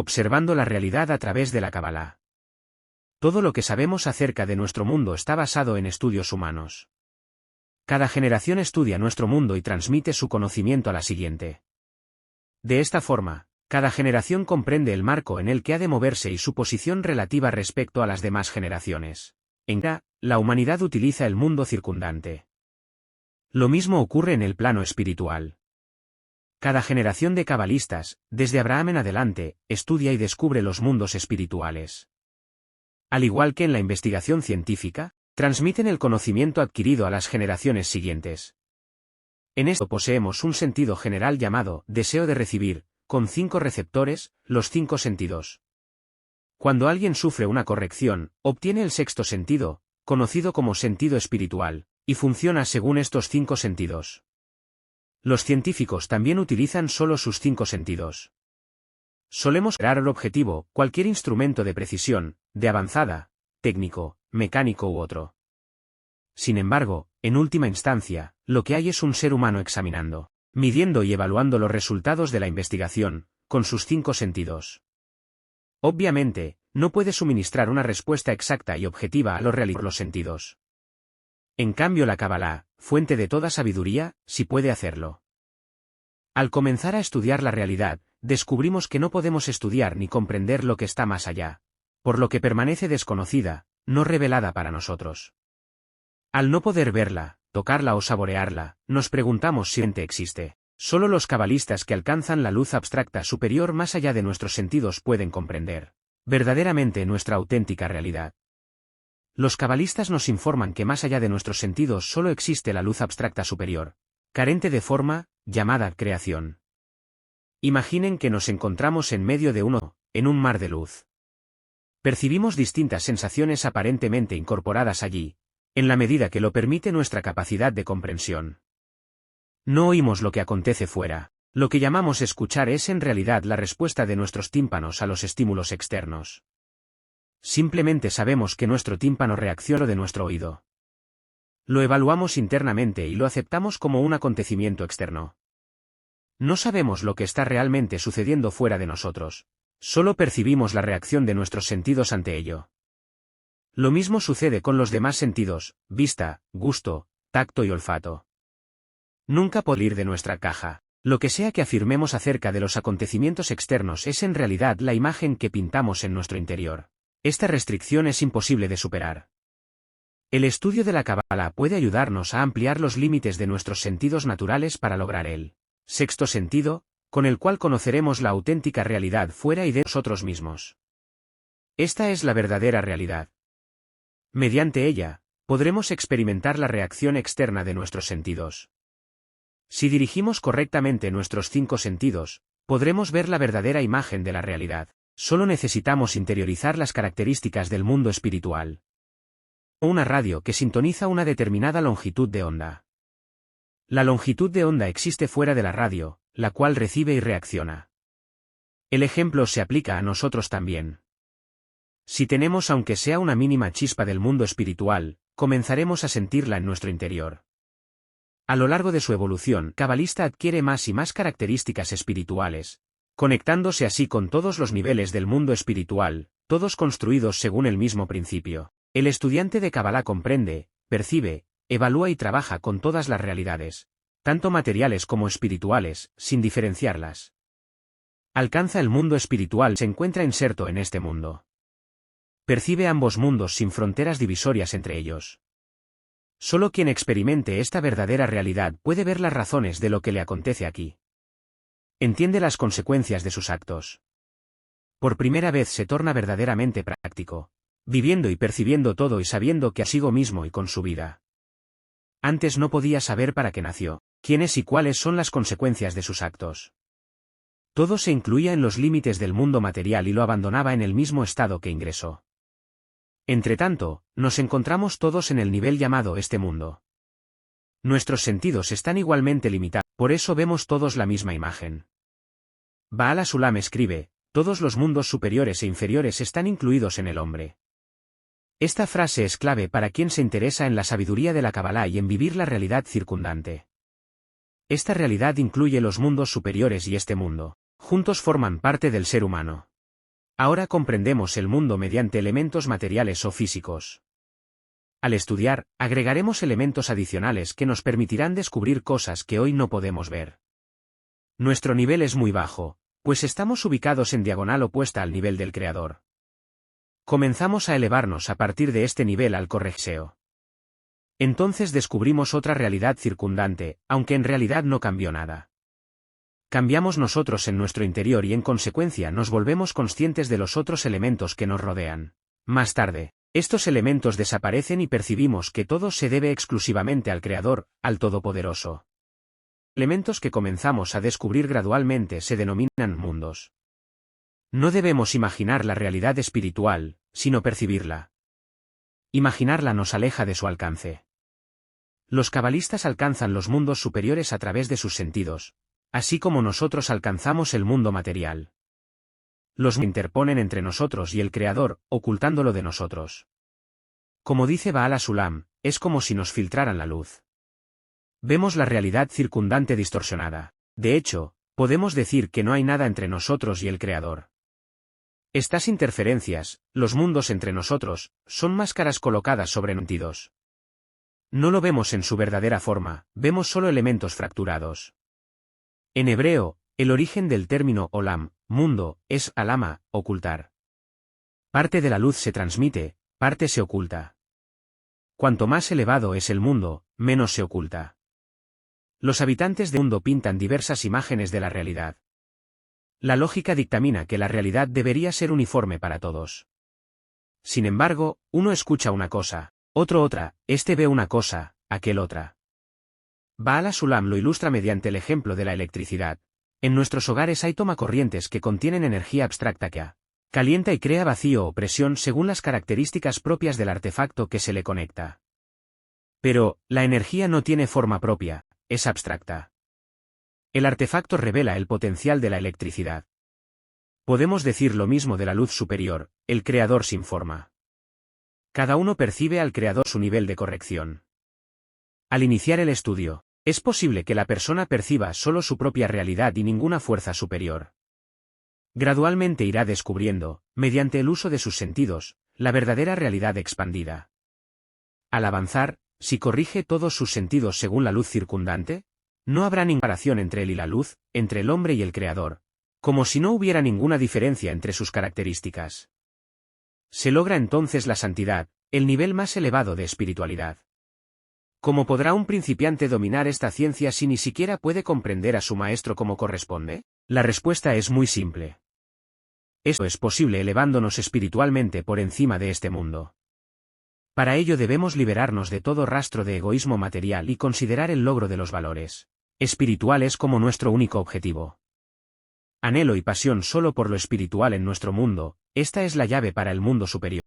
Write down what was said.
Observando la realidad a través de la Kabbalah. Todo lo que sabemos acerca de nuestro mundo está basado en estudios humanos. Cada generación estudia nuestro mundo y transmite su conocimiento a la siguiente. De esta forma, cada generación comprende el marco en el que ha de moverse y su posición relativa respecto a las demás generaciones. En cada, la humanidad utiliza el mundo circundante. Lo mismo ocurre en el plano espiritual. Cada generación de cabalistas, desde Abraham en adelante, estudia y descubre los mundos espirituales. Al igual que en la investigación científica, transmiten el conocimiento adquirido a las generaciones siguientes. En esto poseemos un sentido general llamado deseo de recibir, con 5 receptores, los 5 sentidos. Cuando alguien sufre una corrección, obtiene el sexto sentido, conocido como sentido espiritual, y funciona según estos 5 sentidos. Los científicos también utilizan solo sus 5 sentidos. Solemos crear el objetivo, cualquier instrumento de precisión, de avanzada, técnico, mecánico u otro. Sin embargo, en última instancia, lo que hay es un ser humano examinando, midiendo y evaluando los resultados de la investigación, con sus 5 sentidos. Obviamente, no puede suministrar una respuesta exacta y objetiva a los sentidos. En cambio la Kabbalah, fuente de toda sabiduría, sí puede hacerlo. Al comenzar a estudiar la realidad, descubrimos que no podemos estudiar ni comprender lo que está más allá, por lo que permanece desconocida, no revelada para nosotros. Al no poder verla, tocarla o saborearla, nos preguntamos si realmente existe. Solo los cabalistas que alcanzan la luz abstracta superior más allá de nuestros sentidos pueden comprender verdaderamente nuestra auténtica realidad. Los cabalistas nos informan que más allá de nuestros sentidos solo existe la luz abstracta superior, carente de forma, llamada creación. Imaginen que nos encontramos en medio de en un mar de luz. Percibimos distintas sensaciones aparentemente incorporadas allí, en la medida que lo permite nuestra capacidad de comprensión. No oímos lo que acontece fuera. Lo que llamamos escuchar es en realidad la respuesta de nuestros tímpanos a los estímulos externos. Simplemente sabemos que nuestro tímpano reacciona de nuestro oído. Lo evaluamos internamente y lo aceptamos como un acontecimiento externo. No sabemos lo que está realmente sucediendo fuera de nosotros. Solo percibimos la reacción de nuestros sentidos ante ello. Lo mismo sucede con los demás sentidos, vista, gusto, tacto y olfato. Nunca podemos salir de nuestra caja. Lo que sea que afirmemos acerca de los acontecimientos externos es en realidad la imagen que pintamos en nuestro interior. Esta restricción es imposible de superar. El estudio de la Kabbalah puede ayudarnos a ampliar los límites de nuestros sentidos naturales para lograr el sexto sentido, con el cual conoceremos la auténtica realidad fuera y de nosotros mismos. Esta es la verdadera realidad. Mediante ella, podremos experimentar la reacción externa de nuestros sentidos. Si dirigimos correctamente nuestros 5 sentidos, podremos ver la verdadera imagen de la realidad. Solo necesitamos interiorizar las características del mundo espiritual. Una radio que sintoniza una determinada longitud de onda. La longitud de onda existe fuera de la radio, la cual recibe y reacciona. El ejemplo se aplica a nosotros también. Si tenemos aunque sea una mínima chispa del mundo espiritual, comenzaremos a sentirla en nuestro interior. A lo largo de su evolución, cabalista adquiere más y más características espirituales, conectándose así con todos los niveles del mundo espiritual, todos construidos según el mismo principio. El estudiante de Kabbalah comprende, percibe, evalúa y trabaja con todas las realidades, tanto materiales como espirituales, sin diferenciarlas. Alcanza el mundo espiritual, se encuentra inserto en este mundo. Percibe ambos mundos sin fronteras divisorias entre ellos. Solo quien experimente esta verdadera realidad puede ver las razones de lo que le acontece aquí. Entiende las consecuencias de sus actos. Por primera vez se torna verdaderamente práctico, viviendo y percibiendo todo y sabiendo que consigo mismo y con su vida. Antes no podía saber para qué nació, quiénes y cuáles son las consecuencias de sus actos. Todo se incluía en los límites del mundo material y lo abandonaba en el mismo estado que ingresó. Entretanto, nos encontramos todos en el nivel llamado este mundo. Nuestros sentidos están igualmente limitados, por eso vemos todos la misma imagen. Baal HaSulam escribe, todos los mundos superiores e inferiores están incluidos en el hombre. Esta frase es clave para quien se interesa en la sabiduría de la Kabbalah y en vivir la realidad circundante. Esta realidad incluye los mundos superiores y este mundo. Juntos forman parte del ser humano. Ahora comprendemos el mundo mediante elementos materiales o físicos. Al estudiar, agregaremos elementos adicionales que nos permitirán descubrir cosas que hoy no podemos ver. Nuestro nivel es muy bajo, pues estamos ubicados en diagonal opuesta al nivel del Creador. Comenzamos a elevarnos a partir de este nivel al correxeo. Entonces descubrimos otra realidad circundante, aunque en realidad no cambió nada. Cambiamos nosotros en nuestro interior y en consecuencia nos volvemos conscientes de los otros elementos que nos rodean. Más tarde, estos elementos desaparecen y percibimos que todo se debe exclusivamente al Creador, al Todopoderoso. Elementos que comenzamos a descubrir gradualmente se denominan mundos. No debemos imaginar la realidad espiritual, sino percibirla. Imaginarla nos aleja de su alcance. Los cabalistas alcanzan los mundos superiores a través de sus sentidos, así como nosotros alcanzamos el mundo material. Los interponen entre nosotros y el Creador, ocultándolo de nosotros. Como dice Baal Sulam, es como si nos filtraran la luz. Vemos la realidad circundante distorsionada. De hecho, podemos decir que no hay nada entre nosotros y el Creador. Estas interferencias, los mundos entre nosotros, son máscaras colocadas sobre sentidos. No lo vemos en su verdadera forma, vemos solo elementos fracturados. En hebreo, el origen del término olam, mundo, es alama, ocultar. Parte de la luz se transmite, parte se oculta. Cuanto más elevado es el mundo, menos se oculta. Los habitantes del mundo pintan diversas imágenes de la realidad. La lógica dictamina que la realidad debería ser uniforme para todos. Sin embargo, uno escucha una cosa, otro otra, este ve una cosa, aquel otra. Baal Sulam lo ilustra mediante el ejemplo de la electricidad. En nuestros hogares hay tomacorrientes que contienen energía abstracta que calienta y crea vacío o presión según las características propias del artefacto que se le conecta. Pero, la energía no tiene forma propia, es abstracta. El artefacto revela el potencial de la electricidad. Podemos decir lo mismo de la luz superior, el Creador sin forma. Cada uno percibe al Creador su nivel de corrección. Al iniciar el estudio, es posible que la persona perciba solo su propia realidad y ninguna fuerza superior. Gradualmente irá descubriendo, mediante el uso de sus sentidos, la verdadera realidad expandida. Al avanzar, si corrige todos sus sentidos según la luz circundante, no habrá ninguna comparación entre él y la luz, entre el hombre y el Creador, como si no hubiera ninguna diferencia entre sus características. Se logra entonces la santidad, el nivel más elevado de espiritualidad. ¿Cómo podrá un principiante dominar esta ciencia si ni siquiera puede comprender a su maestro como corresponde? La respuesta es muy simple. Esto es posible elevándonos espiritualmente por encima de este mundo. Para ello debemos liberarnos de todo rastro de egoísmo material y considerar el logro de los valores espirituales como nuestro único objetivo. Anhelo y pasión solo por lo espiritual en nuestro mundo, esta es la llave para el mundo superior.